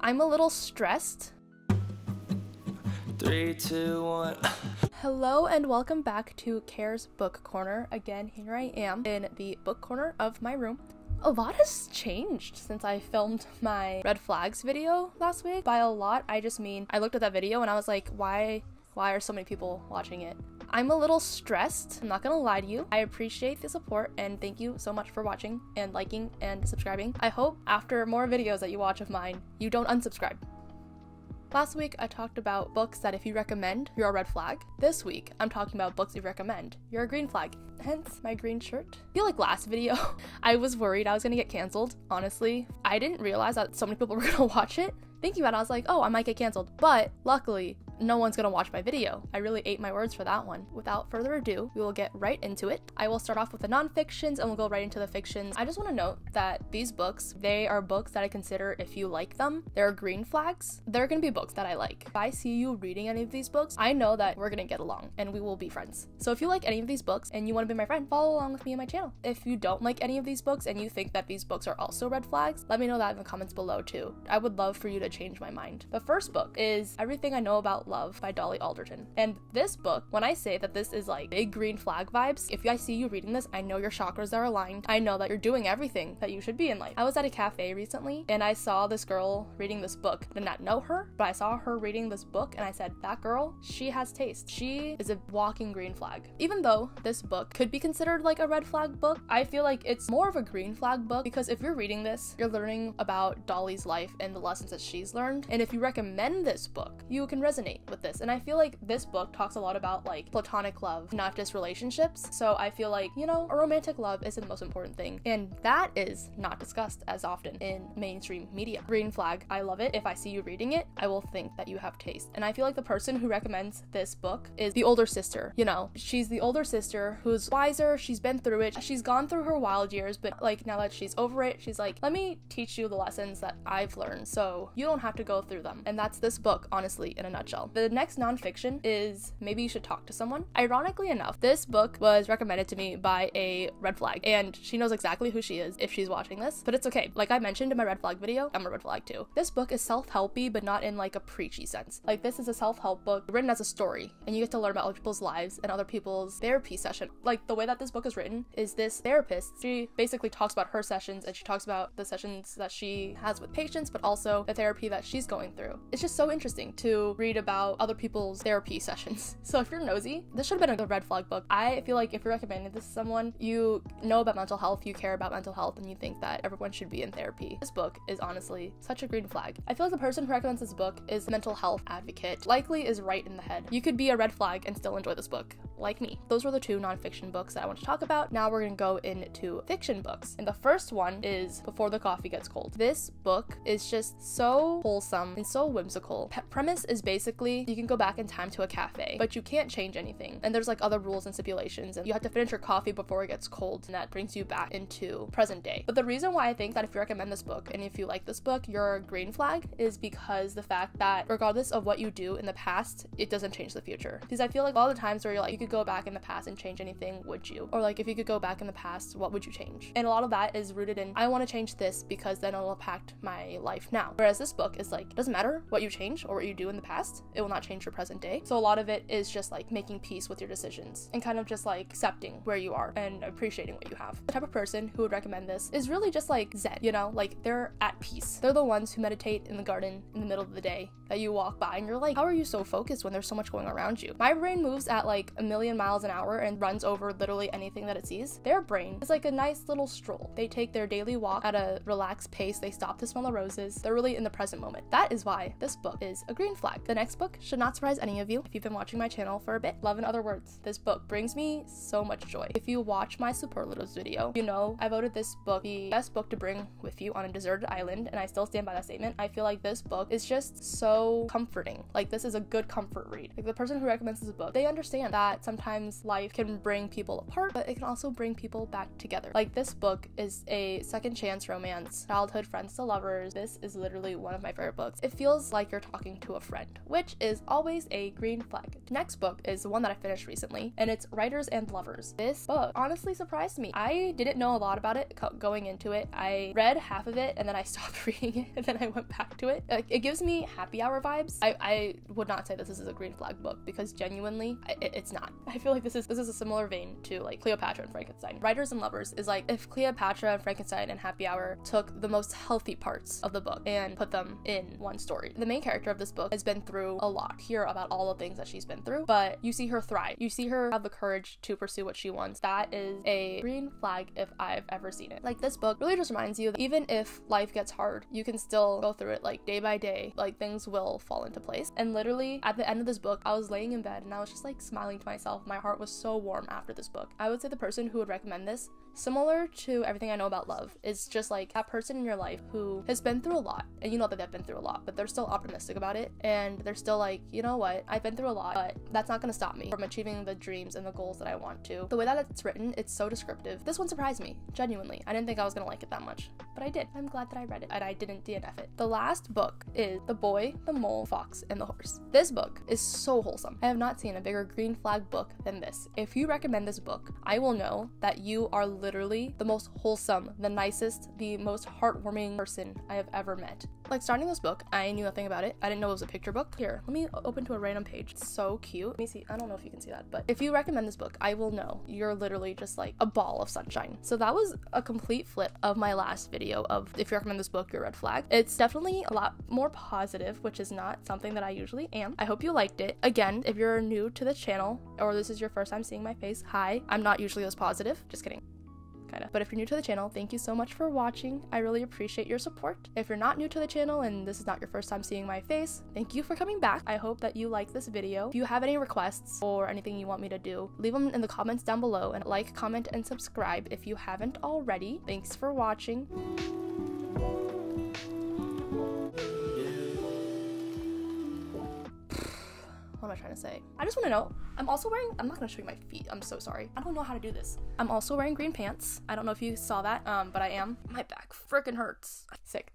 I'm a little stressed. 3, 2, 1. Hello and welcome back to Care's Book Corner. Again, here I am in the book corner of my room. A lot has changed since I filmed my red flags video last week. By a lot, I just mean I looked at that video and I was like, why are so many people watching it? I'm a little stressed, I'm not gonna lie to you. I appreciate the support and thank you so much for watching and liking and subscribing. I hope after more videos that you watch of mine, you don't unsubscribe. Last week, I talked about books that if you recommend, you're a red flag. This week, I'm talking about books you recommend, you're a green flag. Hence my green shirt. I feel like last video, I was worried I was gonna get canceled. Honestly, I didn't realize that so many people were gonna watch it. Thinking about it, I was like, oh, I might get canceled. But luckily, no one's gonna watch my video. I really ate my words for that one. Without further ado, we will get right into it. I will start off with the non-fictions and we'll go right into the fictions. I just want to note that these books, they are books that I consider, if you like them, they're green flags. They're gonna be books that I like. If I see you reading any of these books, I know that we're gonna get along and we will be friends. So if you like any of these books and you want to be my friend, follow along with me on my channel. If you don't like any of these books and you think that these books are also red flags, let me know that in the comments below too. I would love for you to change my mind. The first book is Everything I Know About Love by Dolly Alderton. And this book, when I say that this is like big green flag vibes, if I see you reading this, I know your chakras are aligned. I know that you're doing everything that you should be in life. I was at a cafe recently and I saw this girl reading this book. I did not know her, but I saw her reading this book and I said, that girl, she has taste. She is a walking green flag. Even though this book could be considered like a red flag book, I feel like it's more of a green flag book because if you're reading this, you're learning about Dolly's life and the lessons that she's learned. And if you recommend this book, you can resonate with this. And I feel like this book talks a lot about like platonic love, not just relationships. So I feel like, you know, a romantic love is the most important thing. And that is not discussed as often in mainstream media. Green flag, I love it. If I see you reading it, I will think that you have taste. And I feel like the person who recommends this book is the older sister. You know, she's the older sister who's wiser, she's been through it, she's gone through her wild years, but like now that she's over it, she's like, let me teach you the lessons that I've learned so you don't have to go through them. And that's this book, honestly, in a nutshell. The next nonfiction is Maybe You Should Talk to Someone. Ironically enough, this book was recommended to me by a red flag, and she knows exactly who she is if she's watching this, but it's okay. Like I mentioned in my red flag video, I'm a red flag too. This book is self-helpy, but not in like a preachy sense. Like this is a self-help book written as a story, and you get to learn about other people's lives and other people's therapy session. Like the way that this book is written is this therapist, she basically talks about her sessions and she talks about the sessions that she has with patients, but also the therapy that she's going through. It's just so interesting to read about other people's therapy sessions. So if you're nosy, this should have been a red flag book. I feel like if you're recommending this to someone, you know about mental health, you care about mental health, and you think that everyone should be in therapy. This book is honestly such a green flag. I feel like the person who recommends this book is a mental health advocate. Likely is right in the head. You could be a red flag and still enjoy this book, like me. Those were the two nonfiction books that I want to talk about. Now we're gonna go into fiction books. And the first one is Before the Coffee Gets Cold. This book is just so wholesome and so whimsical. Premise is basically you can go back in time to a cafe, but you can't change anything. And there's like other rules and stipulations, and you have to finish your coffee before it gets cold, and that brings you back into present day. But the reason why I think that if you recommend this book and if you like this book, you're a green flag is because the fact that regardless of what you do in the past, it doesn't change the future. Because I feel like all the times where you're like, you could go back in the past and change anything, would you? Or like, if you could go back in the past, what would you change? And a lot of that is rooted in, I want to change this because then it'll impact my life now. Whereas this book is like, it doesn't matter what you change or what you do in the past, it will not change your present day. So a lot of it is just like making peace with your decisions and kind of just like accepting where you are and appreciating what you have. The type of person who would recommend this is really just like Zen, you know, like they're at peace. They're the ones who meditate in the garden in the middle of the day that you walk by and you're like, how are you so focused when there's so much going around you? My brain moves at like 1,000,000 miles an hour and runs over literally anything that it sees. Their brain is like a nice little stroll. They take their daily walk at a relaxed pace. They stop to smell the roses. They're really in the present moment. That is why this book is a green flag. The next book should not surprise any of you if you've been watching my channel for a bit. Love in Other Words. This book brings me so much joy. If you watch my superlatives video, you know I voted this book the best book to bring with you on a deserted island, and I still stand by that statement. I feel like this book is just so comforting. Like this is a good comfort read. Like the person who recommends this book, they understand that that sometimes life can bring people apart, but it can also bring people back together. Like, this book is a second chance romance, childhood friends to lovers. This is literally one of my favorite books. It feels like you're talking to a friend, which is always a green flag. The next book is the one that I finished recently, and it's Writers and Lovers. This book honestly surprised me. I didn't know a lot about it going into it. I read half of it and then I stopped reading it, and then I went back to it. It gives me happy hour vibes. I would not say this is a green flag book, because genuinely it's not. I feel like this is a similar vein to like Cleopatra and Frankenstein. Writers and Lovers is like if Cleopatra and Frankenstein and Happy Hour took the most healthy parts of the book and put them in one story. The main character of this book has been through a lot. Hear about all the things that she's been through, but you see her thrive. You see her have the courage to pursue what she wants. That is a green flag if I've ever seen it. Like, this book really just reminds you that even if life gets hard, you can still go through it, like, day by day. Like, things will fall into place. And literally at the end of this book, I was laying in bed and I was just like smiling to myself. My heart was so warm after this book. I would say the person who would recommend this, similar to Everything I Know About Love, is just like that person in your life who has been through a lot, and you know that they've been through a lot, but they're still optimistic about it, and they're still like, you know what, I've been through a lot, but that's not gonna stop me from achieving the dreams and the goals that I want to. The way that it's written, it's so descriptive. This one surprised me, genuinely. I didn't think I was gonna like it that much, but I did. I'm glad that I read it, and I didn't DNF it. The last book is The Boy, the Mole, Fox, and the Horse. This book is so wholesome. I have not seen a bigger green flag book than this. If you recommend this book, I will know that you are literally the most wholesome, the nicest, the most heartwarming person I have ever met. Like, starting this book, I knew nothing about it. I didn't know it was a picture book. Here, let me open to a random page. It's so cute. Let me see. I don't know if you can see that, but if you recommend this book, I will know you're literally just like a ball of sunshine. So that was a complete flip of my last video of if you recommend this book, you're a red flag. It's definitely a lot more positive, which is not something that I usually am. I hope you liked it. Again, if you're new to the channel or this is your first time seeing my face, hi. I'm not usually this positive. Just kidding. But if you're new to the channel, thank you so much for watching. I really appreciate your support. If you're not new to the channel and this is not your first time seeing my face, thank you for coming back. I hope that you like this video. If you have any requests or anything you want me to do, leave them in the comments down below, and like, comment, and subscribe if you haven't already. Thanks for watching. What am I trying to say? I just want to know, I'm also wearing, I'm not going to show you my feet. I'm so sorry. I don't know how to do this. I'm also wearing green pants. I don't know if you saw that, but I am. My back freaking hurts. Sick.